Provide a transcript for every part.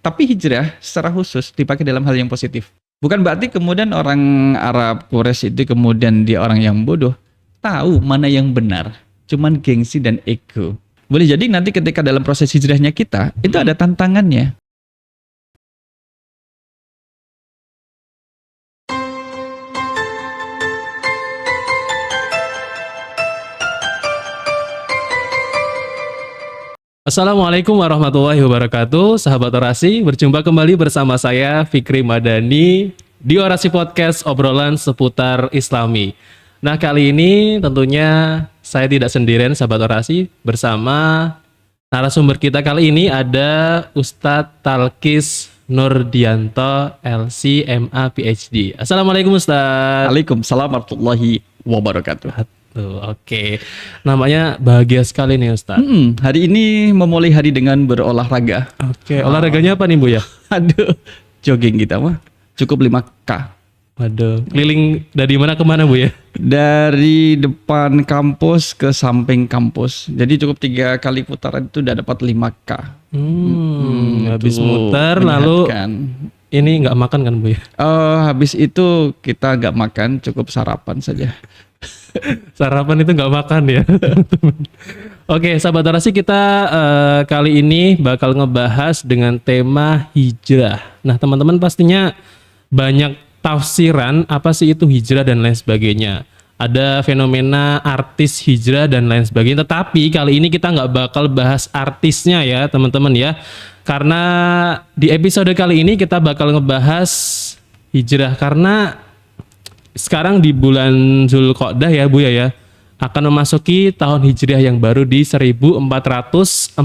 Tapi hijrah secara khusus dipakai dalam hal yang positif. Bukan berarti kemudian orang Arab Quraisy itu kemudian dia orang yang bodoh, tahu mana yang benar, cuman gengsi dan ego. Boleh jadi nanti ketika dalam proses hijrahnya kita, itu ada tantangannya. Assalamualaikum warahmatullahi wabarakatuh. Sahabat Orasi, berjumpa kembali bersama saya Fikri Madani di Orasi Podcast, obrolan seputar Islami. Nah, kali ini tentunya saya tidak sendirian, sahabat Orasi, bersama narasumber kita kali ini ada Ustadz Talkis Nurdianto, LC, MA, PhD. Assalamualaikum Ustadz. Waalaikumsalam warahmatullahi wabarakatuh. Oke, namanya bahagia sekali nih Ustadz. Hari ini memulai hari dengan berolahraga. Oke, olahraganya apa nih Bu ya? Aduh, jogging kita mah cukup 5K. Waduh, keliling dari mana ke mana Bu ya? Dari depan kampus ke samping kampus. Jadi cukup 3 kali putaran itu udah dapat 5K. Habis Tuh, muter lalu menyehatkan. ini nggak makan kan Bu ya? Habis itu kita nggak makan, cukup sarapan saja. Sarapan itu nggak makan ya. Oke, sahabat Orasi, kita kali ini bakal ngebahas dengan tema hijrah. Nah, teman-teman pastinya banyak tafsiran apa sih itu hijrah dan lain sebagainya. Ada fenomena artis hijrah dan lain sebagainya. Tetapi kali ini kita nggak bakal bahas artisnya ya teman-teman ya. Karena di episode kali ini kita bakal ngebahas hijrah. Karena sekarang di bulan Zulqa'dah ya Bu ya, akan memasuki tahun hijriah yang baru di 1446.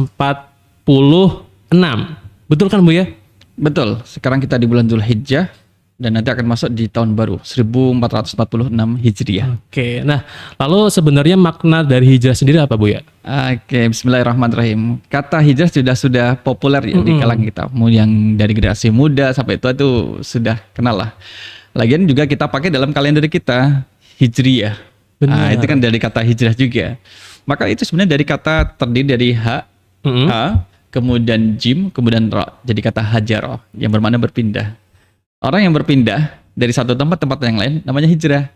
Betul kan Bu ya? Betul, sekarang kita di bulan Zulhijjah dan nanti akan masuk di tahun baru 1446 Hijriah. Oke, nah lalu sebenarnya makna dari hijrah sendiri apa Bu ya? Oke, bismillahirrahmanirrahim. Kata hijrah sudah populer ya di kalangan kita. Mau yang dari generasi muda sampai tua itu sudah kenal lah. Lagian juga kita pakai dalam kalender kita, Hijriyah. Nah, itu kan dari kata hijrah juga. Maka itu sebenarnya dari kata terdiri dari ha, kemudian jim, kemudian ra. Jadi kata hajarah yang bermakna berpindah. Orang yang berpindah dari satu tempat yang lain namanya hijrah.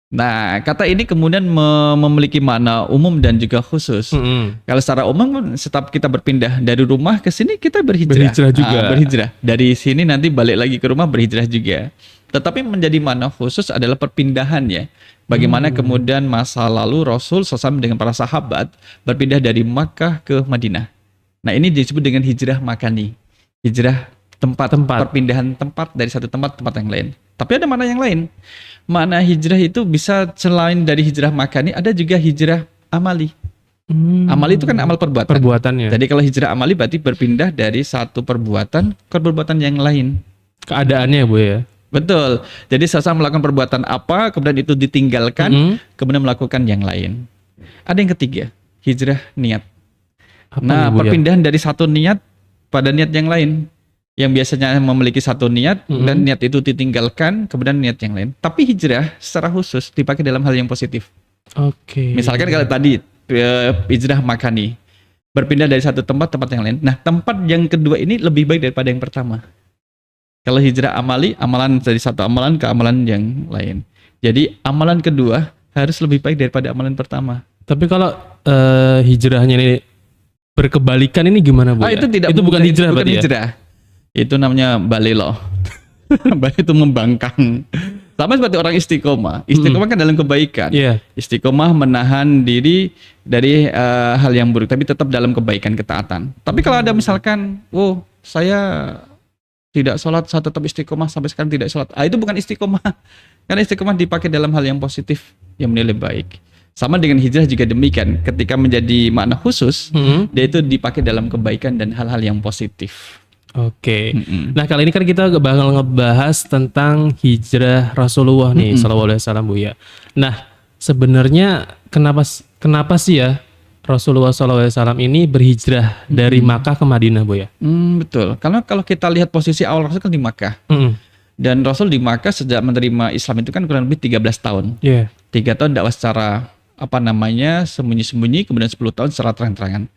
Nah, kata ini kemudian memiliki makna umum dan juga khusus. Kalau secara umum, setiap kita berpindah dari rumah ke sini, kita berhijrah. Berhijrah juga. Berhijrah. Dari sini nanti balik lagi ke rumah, berhijrah juga. Tetapi menjadi makna khusus adalah perpindahan ya. Bagaimana kemudian masa lalu Rasul SAW dengan para sahabat berpindah dari Makkah ke Madinah. Nah, ini disebut dengan hijrah makani. Hijrah tempat. Perpindahan tempat dari satu tempat yang lain. Tapi ada makna yang lain. Makna hijrah itu bisa selain dari hijrah makani, ada juga hijrah amali. Amali itu kan amal perbuatan. Perbuatannya. Jadi kalau hijrah amali berarti berpindah dari satu perbuatan ke perbuatan yang lain. Keadaannya Bu ya? Betul. Jadi seseorang melakukan perbuatan apa, kemudian itu ditinggalkan, kemudian melakukan yang lain. Ada yang ketiga, hijrah niat. Apa Bu, perpindahan dari satu niat pada niat yang lain. Yang biasanya memiliki satu niat dan niat itu ditinggalkan, kemudian niat yang lain. Tapi hijrah secara khusus dipakai dalam hal yang positif. Oke. Misalkan kalau tadi hijrah makani, berpindah dari satu tempat yang lain. Nah, tempat yang kedua ini lebih baik daripada yang pertama. Kalau hijrah amali, amalan dari satu amalan ke amalan yang lain. Jadi amalan kedua harus lebih baik daripada amalan pertama. Tapi kalau hijrahnya ini berkebalikan ini gimana Bu? Itu tidak, itu bukan hijrah bukan berarti hijrah. Itu namanya balelo. Itu membangkang. Sama seperti orang istiqomah. Istiqomah kan dalam kebaikan. Istiqomah menahan diri dari hal yang buruk, tapi tetap dalam kebaikan, ketaatan. Tapi kalau ada misalkan, saya tidak sholat, saya tetap istiqomah sampai sekarang tidak sholat. Itu bukan istiqomah. Karena istiqomah dipakai dalam hal yang positif, yang menilai baik. Sama dengan hijrah juga demikian. Ketika menjadi makna khusus, dia itu dipakai dalam kebaikan dan hal-hal yang positif. Oke. Nah, kali ini kan kita bakal ngebahas tentang hijrah Rasulullah nih, sallallahu alaihi wasallam Bu ya. Nah, sebenarnya kenapa sih ya Rasulullah SAW ini berhijrah dari Makkah ke Madinah Bu ya? Betul. Karena kalau kita lihat posisi awal Rasul kan di Makkah. Dan Rasul di Makkah sejak menerima Islam itu kan kurang lebih 13 tahun. 3 tahun dakwah secara sembunyi-sembunyi, kemudian 10 tahun secara terang-terangan.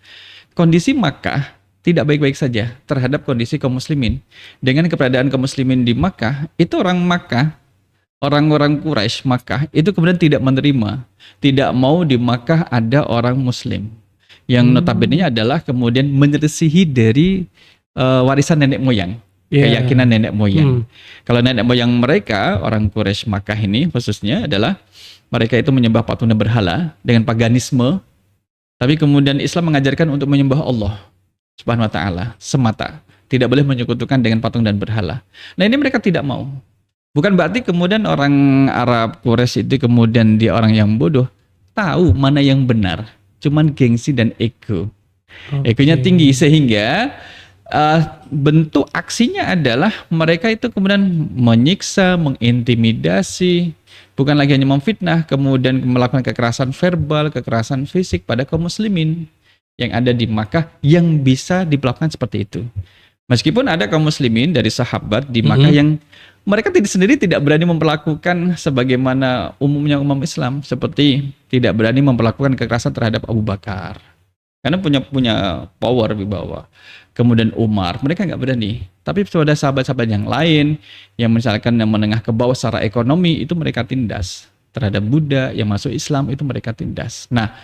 Kondisi Makkah tidak baik-baik saja terhadap kondisi kaum muslimin. Dengan keberadaan kaum muslimin di Makkah, itu orang Makkah, orang-orang Quraisy Makkah itu kemudian tidak menerima, tidak mau di Makkah ada orang muslim. Yang notabene adalah kemudian menyelisihi dari warisan nenek moyang, keyakinan nenek moyang. Kalau nenek moyang mereka, orang Quraisy Makkah ini khususnya adalah mereka itu menyembah patung dan berhala dengan paganisme, tapi kemudian Islam mengajarkan untuk menyembah Allah Subhanahu wa taala semata, tidak boleh menyekutukan dengan patung dan berhala. Nah, ini mereka tidak mau. Bukan berarti kemudian orang Arab Quraisy itu kemudian dia orang yang bodoh, tahu mana yang benar, cuman gengsi dan ego. Egonya tinggi sehingga bentuk aksinya adalah mereka itu kemudian menyiksa, mengintimidasi, bukan lagi hanya memfitnah, kemudian melakukan kekerasan verbal, kekerasan fisik pada kaum muslimin yang ada di Makkah yang bisa diperlakukan seperti itu. Meskipun ada kaum muslimin dari sahabat di Makkah yang mereka sendiri tidak berani memperlakukan sebagaimana umumnya umat Islam, seperti tidak berani memperlakukan kekerasan terhadap Abu Bakar. Karena punya power di bawah. Kemudian Umar, mereka nggak berani. Tapi pada sahabat-sahabat yang lain, yang misalkan yang menengah ke bawah secara ekonomi, itu mereka tindas. Terhadap Buddha yang masuk Islam, itu mereka tindas. Nah,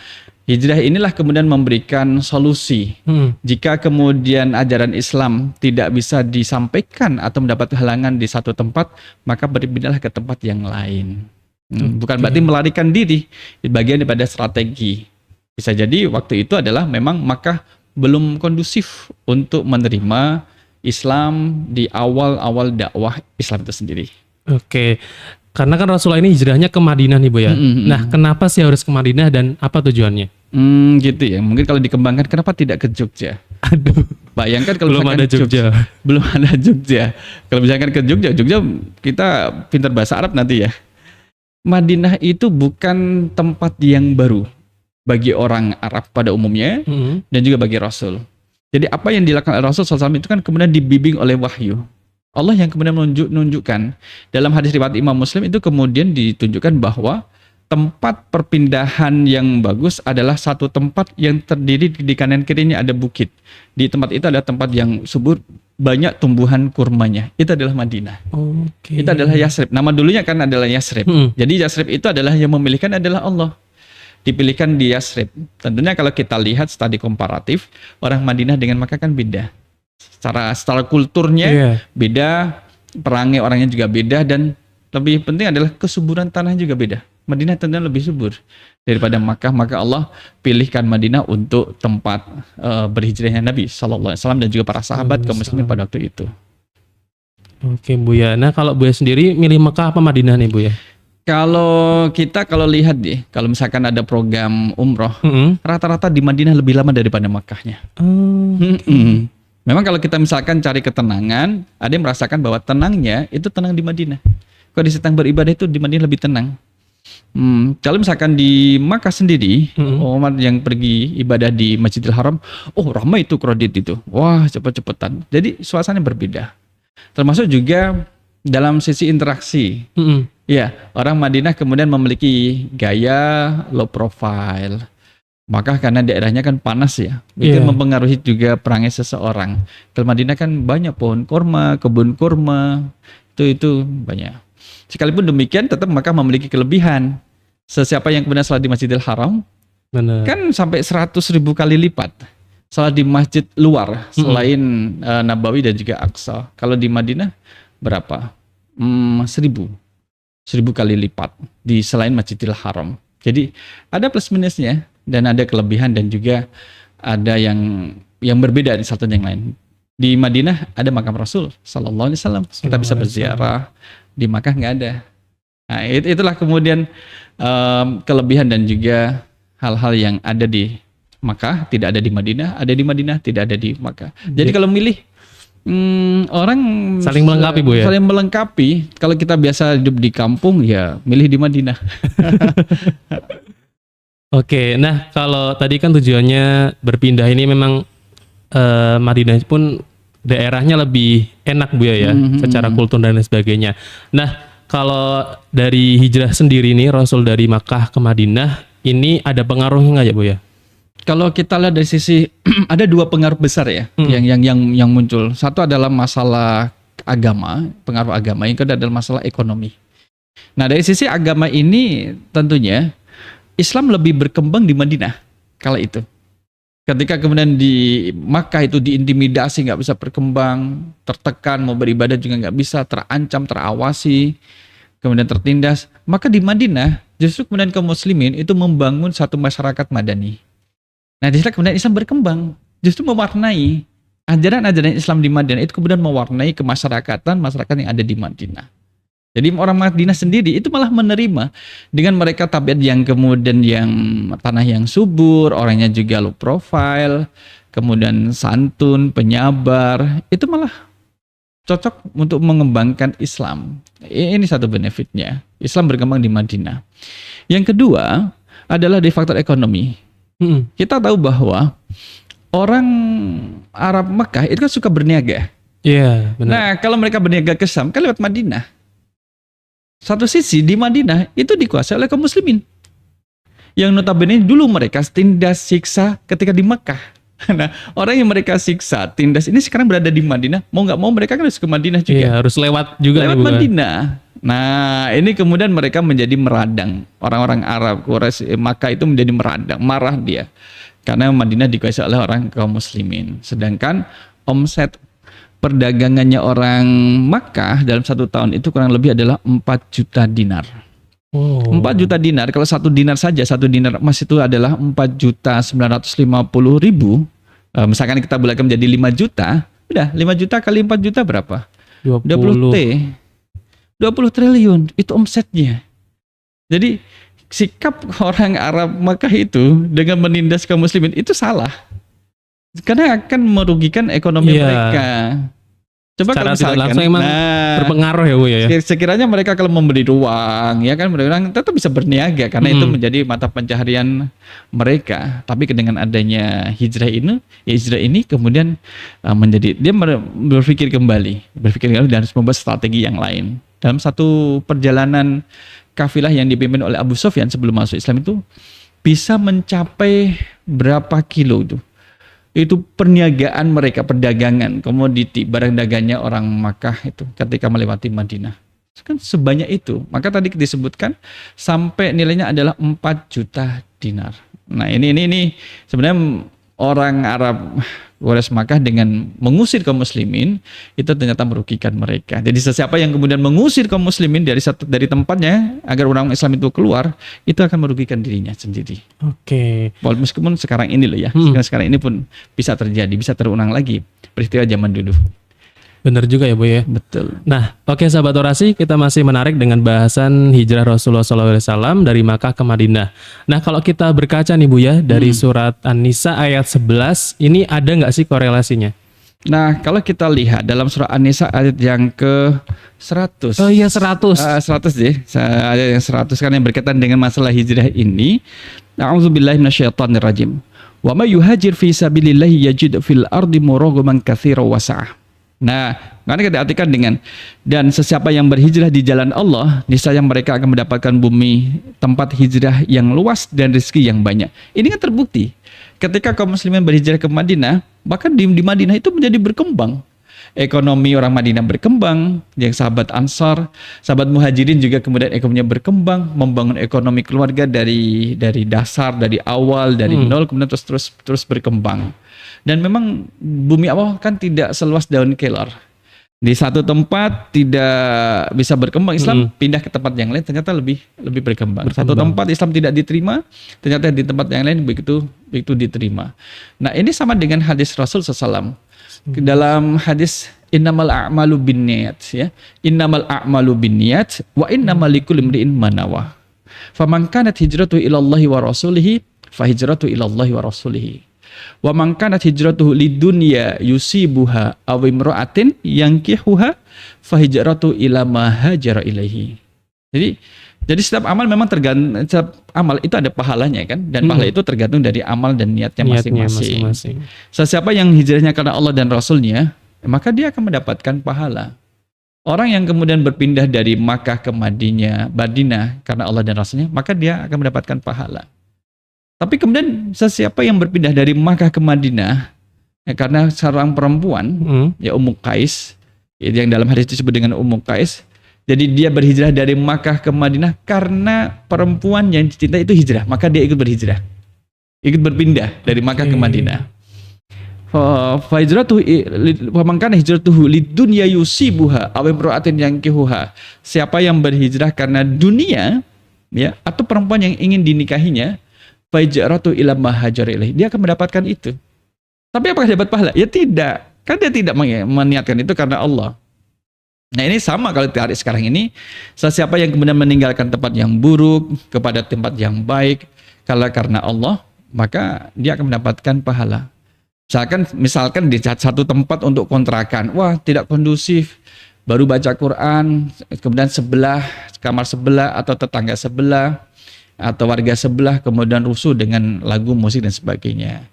hijrah inilah kemudian memberikan solusi. Jika kemudian ajaran Islam tidak bisa disampaikan atau mendapat halangan di satu tempat, maka berpindahlah ke tempat yang lain. Bukan berarti melarikan diri, bagian daripada strategi. Bisa jadi waktu itu adalah memang Makkah belum kondusif untuk menerima Islam di awal-awal dakwah Islam itu sendiri. Oke, karena kan Rasulullah ini hijrahnya ke Madinah nih Bu ya. Nah, kenapa sih harus ke Madinah dan apa tujuannya? Gitu ya. Mungkin kalau dikembangkan, kenapa tidak ke Jogja? Aduh, bayangkan kalau belum ada Jogja. Belum ada Jogja. Kalau misalkan ke Jogja kita pintar bahasa Arab nanti ya. Madinah itu bukan tempat yang baru bagi orang Arab pada umumnya dan juga bagi Rasul. Jadi apa yang dilakukan oleh Rasul SAW itu kan kemudian dibimbing oleh wahyu. Allah yang kemudian menunjukkan dalam hadis riwayat Imam Muslim itu kemudian ditunjukkan bahwa tempat perpindahan yang bagus adalah satu tempat yang terdiri di kanan kirinya ada bukit. Di tempat itu ada tempat yang subur, banyak tumbuhan kurmanya. Itu adalah Madinah. Itu adalah Yasrib. Nama dulunya kan adalah Yasrib. Jadi Yasrib itu adalah yang memilihkan adalah Allah. Dipilihkan di Yasrib. Tentunya kalau kita lihat studi komparatif, orang Madinah dengan Makkah kan beda. Secara kulturnya beda, perangai orangnya juga beda, dan lebih penting adalah kesuburan tanahnya juga beda. Madinah tentunya lebih subur daripada Makkah, maka Allah pilihkan Madinah untuk tempat berhijrahnya Nabi SAW dan juga para sahabat kaum muslimin pada waktu itu. Oke Bu ya. Nah kalau Bu ya sendiri milih Makkah apa Madinah nih Bu ya? Kalau lihat deh, kalau misalkan ada program umroh, rata-rata di Madinah lebih lama daripada Makkahnya. Memang kalau kita misalkan cari ketenangan, ada yang merasakan bahwa tenangnya itu tenang di Madinah. Kalau di sedang beribadah itu di Madinah lebih tenang. Kalau misalkan di Makkah sendiri, umat yang pergi ibadah di Masjidil Haram, ramai itu kredit itu. Wah, cepet-cepetan. Jadi suasananya berbeda. Termasuk juga dalam sisi interaksi. Ya, orang Madinah kemudian memiliki gaya low profile. Maka karena daerahnya kan panas ya, itu mempengaruhi juga perangai seseorang. Kalau Madinah kan banyak pohon kurma, kebun kurma, itu banyak. Sekalipun demikian, tetap Makkah memiliki kelebihan. Sesiapa yang kemudian salat di Masjidil Haram, kan sampai 100.000 kali lipat. Salat di masjid luar, selain Nabawi dan juga Aqsa. Kalau di Madinah, berapa? 1.000 kali lipat di selain Masjidil Haram. Jadi ada plus minusnya dan ada kelebihan dan juga ada yang berbeda di satu yang lain. Di Madinah ada makam Rasul Sallallahu Alaihi Wasallam. Kita bisa berziarah. Di Makkah nggak ada. Nah, itulah kemudian kelebihan dan juga hal-hal yang ada di Makkah tidak ada di Madinah, ada di Madinah tidak ada di Makkah. Jadi kalau milih orang saling melengkapi Bu ya. Saling melengkapi. Kalau kita biasa hidup di kampung ya milih di Madinah. Oke, nah kalau tadi kan tujuannya berpindah ini memang Madinah pun daerahnya lebih enak Bu ya, secara kultur dan lain sebagainya. Nah kalau dari hijrah sendiri nih Rasul dari Makkah ke Madinah ini ada pengaruhnya nggak ya Bu ya? Kalau kita lihat dari sisi ada dua pengaruh besar ya yang muncul. Satu adalah masalah agama, pengaruh agama. Yang kedua adalah masalah ekonomi. Nah, dari sisi agama ini tentunya Islam lebih berkembang di Madinah kala itu. Ketika kemudian di Makkah itu diintimidasi, nggak bisa berkembang, tertekan, mau beribadah juga nggak bisa, terancam, terawasi, kemudian tertindas. Maka di Madinah justru kemudian kaum muslimin itu membangun satu masyarakat madani. Nah, di sana kemudian Islam berkembang, justru mewarnai ajaran-ajaran Islam di Madinah itu kemudian mewarnai kemasyarakatan masyarakat yang ada di Madinah. Jadi orang Madinah sendiri itu malah menerima dengan mereka tabiat yang kemudian yang tanah yang subur, orangnya juga low profile, kemudian santun, penyabar, itu malah cocok untuk mengembangkan Islam. Ini satu benefitnya. Islam berkembang di Madinah. Yang kedua adalah dari faktor ekonomi. Kita tahu bahwa orang Arab Mekah itu kan suka berniaga. Iya, benar. Nah, kalau mereka berniaga ke Syam kan lewat Madinah. Satu sisi di Madinah itu dikuasai oleh kaum muslimin. Yang notabene dulu mereka tindas siksa ketika di Mekah. Nah, orang yang mereka siksa, tindas ini sekarang berada di Madinah, mau nggak mau mereka kan harus ke Madinah juga. Iya, harus lewat juga lewat nih, Madinah. Nah, ini kemudian mereka menjadi meradang. Orang-orang Arab, Quraisy, Makkah itu menjadi meradang, marah dia. Karena Madinah dikuasai oleh orang kaum muslimin. Sedangkan omset perdagangannya orang Makkah dalam satu tahun itu kurang lebih adalah 4 juta dinar. 4 juta dinar, kalau satu dinar saja, satu dinar emas itu adalah 4.950.000. Misalkan kita bulatkan menjadi 5 juta, udah 5 juta kali 4 juta berapa? 20 T. 20 triliun, itu omsetnya. Jadi sikap orang Arab Makkah itu dengan menindas kaum muslimin itu salah. Karena akan merugikan ekonomi mereka. Coba secara kalau misalkan, tidak langsung emang berpengaruh ya Bu ya. Sekiranya mereka kalau memberi ruang, ya kan, mereka tetap bisa berniaga karena itu menjadi mata pencaharian mereka. Tapi dengan adanya hijrah ini kemudian menjadi dia berpikir kembali dan harus membuat strategi yang lain. Dalam satu perjalanan kafilah yang dipimpin oleh Abu Sufyan sebelum masuk Islam itu bisa mencapai berapa kilo itu? Itu perniagaan mereka, perdagangan, komoditi, barang dagangnya orang Makkah itu ketika melewati Madinah. Kan sebanyak itu. Maka tadi disebutkan sampai nilainya adalah 4 juta dinar. Nah, ini sebenarnya orang Arab Quraisy Makkah dengan mengusir kaum muslimin itu ternyata merugikan mereka. Jadi sesiapa yang kemudian mengusir kaum muslimin dari tempatnya agar orang Islam itu keluar, itu akan merugikan dirinya sendiri. Oke. Meskipun sekarang ini loh ya, sekarang ini pun bisa terjadi, bisa terulang lagi peristiwa zaman dulu. Benar juga ya Bu ya. Betul. Nah, oke sahabat orasi, kita masih menarik dengan bahasan hijrah Rasulullah SAW dari Makkah ke Madinah. Nah, kalau kita berkaca nih Bu ya dari surat An-Nisa ayat 11, ini ada nggak sih korelasinya? Nah, kalau kita lihat dalam surah An-Nisa ayat yang ke 100. Oh iya 100. 100 deh. Ayat yang 100 kan yang berkaitan dengan masalah hijrah ini. A'udzubillahi minasyaitonirrajim. Wa may yuhajir fi sabilillahi yajid fil ardi muragaman katsiran wa sa'ah. Nah, karena kita artikan dengan dan sesiapa yang berhijrah di jalan Allah, niscaya mereka akan mendapatkan bumi tempat hijrah yang luas dan rezeki yang banyak. Ini kan terbukti. Ketika kaum muslimin berhijrah ke Madinah, bahkan di Madinah itu menjadi berkembang. Ekonomi orang Madinah berkembang, yang sahabat Ansar, sahabat Muhajirin juga kemudian ekonominya berkembang, membangun ekonomi keluarga dari dasar, dari awal, dari nol kemudian terus berkembang. Dan memang bumi Allah kan tidak seluas daun kelor. Di satu tempat tidak bisa berkembang Islam, pindah ke tempat yang lain ternyata lebih berkembang. Satu tempat Islam tidak diterima, ternyata di tempat yang lain begitu diterima. Nah, ini sama dengan hadis Rasul SAW. Dalam hadis innamal a'malu binniyat ya. Innamal a'malu binniyat wa innamal likulli imri'in ma nawa. Faman kanat hijratuhu ila Allahi wa rasulihi fa hijratuhu ila Allahi wa rasulihi. Wa man kanat hijratuhu lidunya yusibuha aw imra'atin yankihuha fa hijratuhu ila ma hajara ilaihi. Jadi setiap amal memang setiap amal itu ada pahalanya kan, dan pahala itu tergantung dari amal dan niatnya masing-masing. Sesiapa yang hijrahnya karena Allah dan Rasulnya, maka dia akan mendapatkan pahala. Orang yang kemudian berpindah dari Makkah ke Madinah karena Allah dan Rasulnya, maka dia akan mendapatkan pahala. Tapi kemudian sesiapa yang berpindah dari Makkah ke Madinah, ya, karena seorang perempuan, ya Ummu Qais, yang dalam hadis disebut dengan Ummu Qais. Jadi dia berhijrah dari Makkah ke Madinah karena perempuan yang dicintai itu hijrah, maka dia ikut berhijrah, ikut berpindah dari Makkah ke Madinah. Fa hijratuhu wa man kana hijratuhu lidunya yusibuha aw imra'atin yankihuha. Siapa yang berhijrah karena dunia, ya, atau perempuan yang ingin dinikahinya, fa hijratuhu ila ma hajara ilaih. Dia akan mendapatkan itu. Tapi apakah dapat pahala? Ya tidak. Kan dia tidak meniatkan itu karena Allah. Nah ini sama kalau tarik sekarang ini, siapa yang kemudian meninggalkan tempat yang buruk kepada tempat yang baik kalau karena Allah, maka dia akan mendapatkan pahala. Misalkan di satu tempat untuk kontrakan, wah tidak kondusif, baru baca Quran, kemudian kamar sebelah atau tetangga sebelah atau warga sebelah kemudian rusuh dengan lagu musik dan sebagainya.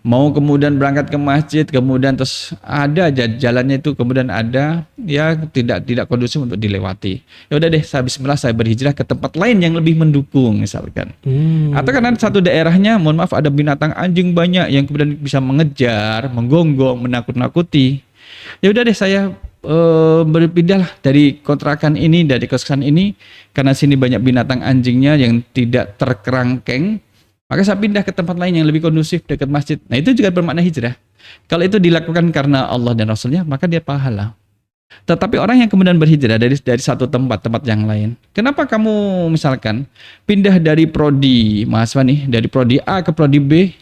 Mau kemudian berangkat ke masjid, kemudian terus ada aja jalannya itu kemudian ada ya tidak kondusif untuk dilewati. Ya udah deh, saya bismillah, saya berhijrah ke tempat lain yang lebih mendukung misalkan. Atau karena satu daerahnya, mohon maaf, ada binatang anjing banyak yang kemudian bisa mengejar, menggonggong, menakut-nakuti. Ya udah deh, saya berpindahlah dari kontrakan ini, dari kosan ini, karena sini banyak binatang anjingnya yang tidak terkerangkeng. Maka saya pindah ke tempat lain yang lebih kondusif dekat masjid. Nah itu juga bermakna hijrah. Kalau itu dilakukan karena Allah dan Rasulnya, maka dia pahala. Tetapi orang yang kemudian berhijrah dari satu tempat yang lain. Kenapa kamu misalkan pindah dari prodi mahasiswa nih, dari prodi A ke prodi B?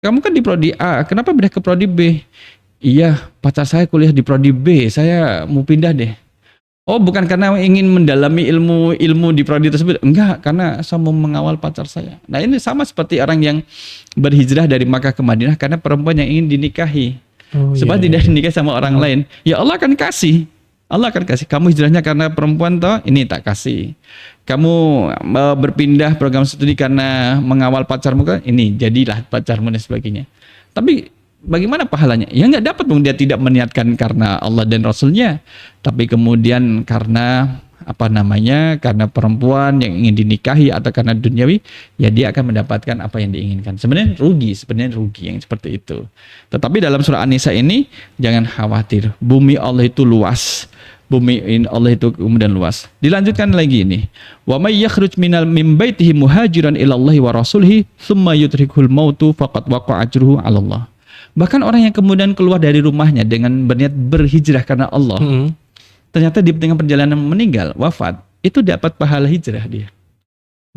Kamu kan di prodi A, kenapa pindah ke prodi B? Iya, pacar saya kuliah di prodi B, saya mau pindah deh. Oh, bukan karena ingin mendalami ilmu di prodi tersebut. Enggak, karena saya mau mengawal pacar saya. Nah, ini sama seperti orang yang berhijrah dari Makkah ke Madinah karena perempuan yang ingin dinikahi. Sebab tidak dinikahi sama orang lain. Ya Allah akan kasih. Allah akan kasih. Kamu hijrahnya karena perempuan toh, ini tak kasih. Kamu berpindah program studi karena mengawal pacarmu kan, ini jadilah pacarmu dan sebagainya. Tapi bagaimana pahalanya? Ya nggak dapat dong, dia tidak meniatkan karena Allah dan Rasulnya, tapi kemudian karena karena perempuan yang ingin dinikahi atau karena duniawi, ya dia akan mendapatkan apa yang diinginkan. Sebenarnya rugi yang seperti itu. Tetapi dalam surah An-Nisa ini jangan khawatir, bumi Allah itu luas. Bumi Allah itu kemudian luas. Dilanjutkan lagi ini. Wa may yakhruj min baitihi muhajiran ila Allah wa rasulihi tsumma yudrikul mautu faqad waqa'a ajruhu 'ala Allah. Bahkan orang yang kemudian keluar dari rumahnya dengan berniat berhijrah karena Allah, ternyata di tengah perjalanan meninggal, wafat, itu dapat pahala hijrah dia.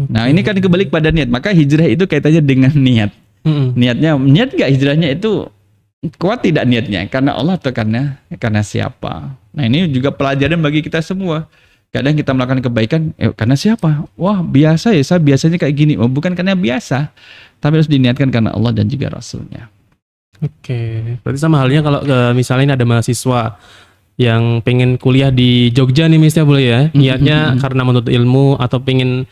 Nah ini kan kembali pada niat, maka hijrah itu kaitannya dengan niat. Niat gak hijrahnya itu kuat tidak niatnya, karena Allah atau karena siapa? Nah ini juga pelajaran bagi kita semua. Kadang kita melakukan kebaikan, karena siapa? Wah biasa ya, saya biasanya kayak gini. Oh, bukan karena biasa, tapi harus diniatkan karena Allah dan juga Rasulnya. Oke, berarti sama halnya kalau misalnya ini ada mahasiswa yang pengen kuliah di Jogja nih misalnya, boleh ya, niatnya karena menuntut ilmu atau pengen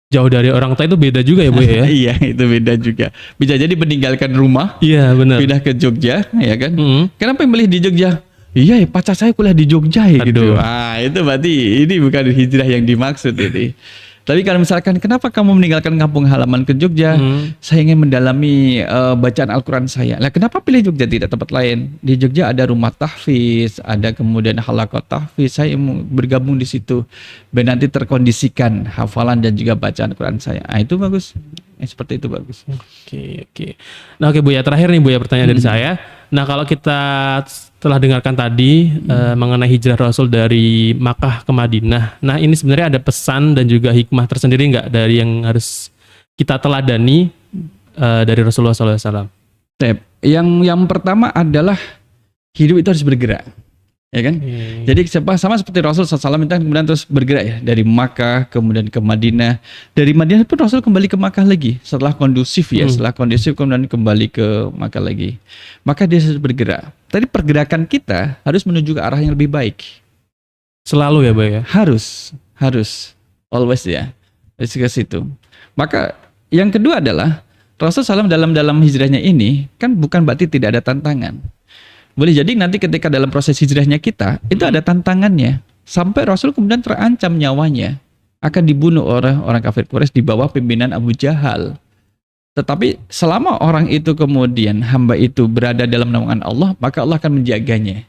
jauh dari orang tua, itu beda juga ya Bu ya? Iya, itu beda juga. Bisa jadi meninggalkan rumah, iya benar, pindah ke Jogja, ya kan? Kenapa milih di Jogja? Iya, pacar saya kuliah di Jogja ya gitu. Itu berarti ini bukan hijrah yang dimaksud ini. Tapi kalau misalkan, kenapa kamu meninggalkan kampung halaman ke Jogja? Saya ingin mendalami bacaan Al-Quran saya. Lah kenapa pilih Jogja tidak tempat lain? Di Jogja ada rumah tahfiz, ada kemudian halaqah tahfiz. Saya mau bergabung di situ, biar nanti terkondisikan hafalan dan juga bacaan Al-Quran saya. Itu bagus. Seperti itu bagus. Oke. Nah oke Bu ya, terakhir nih Bu ya pertanyaan dari saya. Nah kalau kita telah dengarkan tadi mengenai hijrah Rasul dari Makkah ke Madinah. Nah ini sebenarnya ada pesan dan juga hikmah tersendiri nggak dari yang harus kita teladani dari Rasulullah SAW? Yang pertama adalah hidup itu harus bergerak. Ya kan? Jadi sama seperti Rasul SAW itu kemudian terus bergerak ya, dari Makkah kemudian ke Madinah. Dari Madinah pun Rasul kembali ke Makkah lagi setelah kondusif ya, setelah kondusif kemudian kembali ke Makkah lagi. Maka dia harus bergerak. Tadi pergerakan kita harus menuju ke arah yang lebih baik. Selalu ya, Bay ya? Harus always ya. Harus ke situ. Maka yang kedua adalah Rasul SAW dalam hijrahnya ini kan bukan berarti tidak ada tantangan. Boleh jadi nanti ketika dalam proses hijrahnya kita, itu ada tantangannya. Sampai Rasul kemudian terancam nyawanya. Akan dibunuh oleh orang kafir Quraisy di bawah pimpinan Abu Jahal. Tetapi selama orang itu kemudian hamba itu berada dalam naungan Allah, maka Allah akan menjaganya.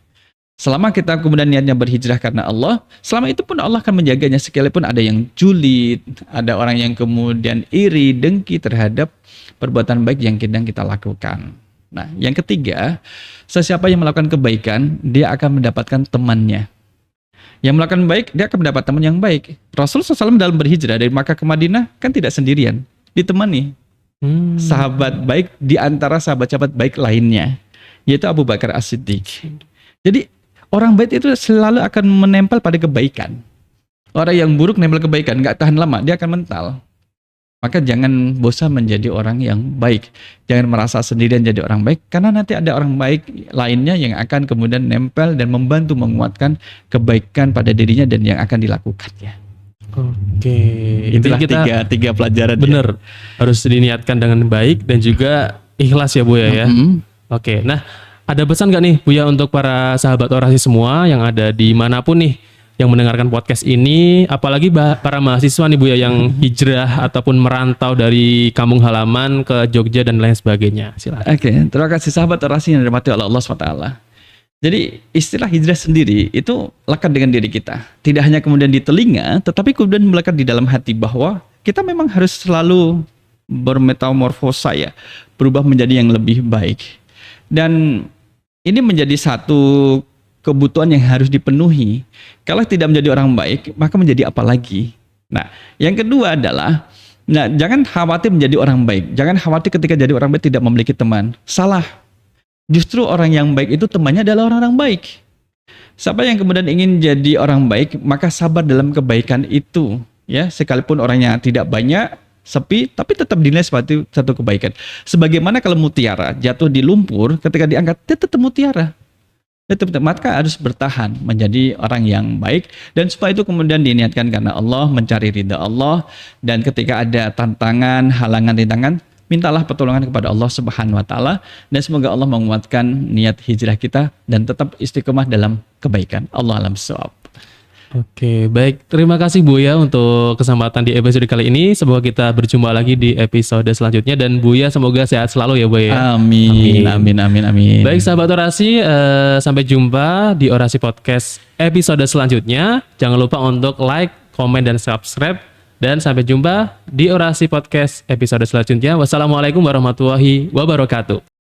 Selama kita kemudian niatnya berhijrah karena Allah, selama itu pun Allah akan menjaganya, sekalipun ada yang julid, ada orang yang kemudian iri, dengki terhadap perbuatan baik yang sedang kita lakukan. Nah, yang ketiga, sesiapa yang melakukan kebaikan, dia akan mendapatkan temannya. Yang melakukan baik, dia akan mendapat teman yang baik. Rasul SAW dalam berhijrah dari Makkah ke Madinah kan tidak sendirian, ditemani sahabat baik di antara sahabat-sahabat baik lainnya, yaitu Abu Bakar As-Siddiq. Jadi orang baik itu selalu akan menempel pada kebaikan. Orang yang buruk nempel kebaikan, nggak tahan lama, dia akan mental. Maka jangan bosan menjadi orang yang baik. Jangan merasa sendirian jadi orang baik, karena nanti ada orang baik lainnya yang akan kemudian nempel dan membantu menguatkan kebaikan pada dirinya dan yang akan dilakukannya. Oke, Itulah kita tiga pelajaran. bener harus diniatkan dengan baik dan juga ikhlas ya Buya ya. Oke, nah ada pesan gak nih Buya untuk para sahabat orasi semua yang ada di manapun nih yang mendengarkan podcast ini, apalagi para mahasiswa nih Buya yang hijrah ataupun merantau dari kampung halaman ke Jogja dan lain sebagainya. Silakan. Oke, terima kasih sahabat orasi yang dirahmati oleh Allah SWT. Jadi istilah hijrah sendiri itu lekat dengan diri kita. Tidak hanya kemudian di telinga, tetapi kemudian melekat di dalam hati bahwa kita memang harus selalu bermetamorfosa ya, berubah menjadi yang lebih baik. Dan ini menjadi satu kebutuhan yang harus dipenuhi. Kalau tidak menjadi orang baik, maka menjadi apa lagi? Nah, yang kedua adalah, jangan khawatir menjadi orang baik. Jangan khawatir ketika jadi orang baik tidak memiliki teman. Salah. Justru orang yang baik itu temannya adalah orang-orang baik. Siapa yang kemudian ingin jadi orang baik, maka sabar dalam kebaikan itu. Ya, sekalipun orangnya tidak banyak, sepi, tapi tetap dinilai seperti satu kebaikan. Sebagaimana kalau mutiara jatuh di lumpur, ketika diangkat, dia tetap mutiara. Maka harus bertahan menjadi orang yang baik, dan supaya itu kemudian diniatkan karena Allah, mencari ridha Allah, dan ketika ada tantangan, halangan, rintangan, mintalah pertolongan kepada Allah Subhanahu wa taala, dan semoga Allah menguatkan niat hijrah kita dan tetap istiqomah dalam kebaikan. Allah alam shawab. Oke, baik. Terima kasih Buya untuk kesempatan di episode kali ini. Semoga kita berjumpa lagi di episode selanjutnya, dan Buya semoga sehat selalu ya Buya. Amin. Amin. Baik sahabat orasi, sampai jumpa di Orasi Podcast episode selanjutnya. Jangan lupa untuk like, komen, dan subscribe. Dan sampai jumpa di Orasi Podcast episode selanjutnya. Wassalamualaikum warahmatullahi wabarakatuh.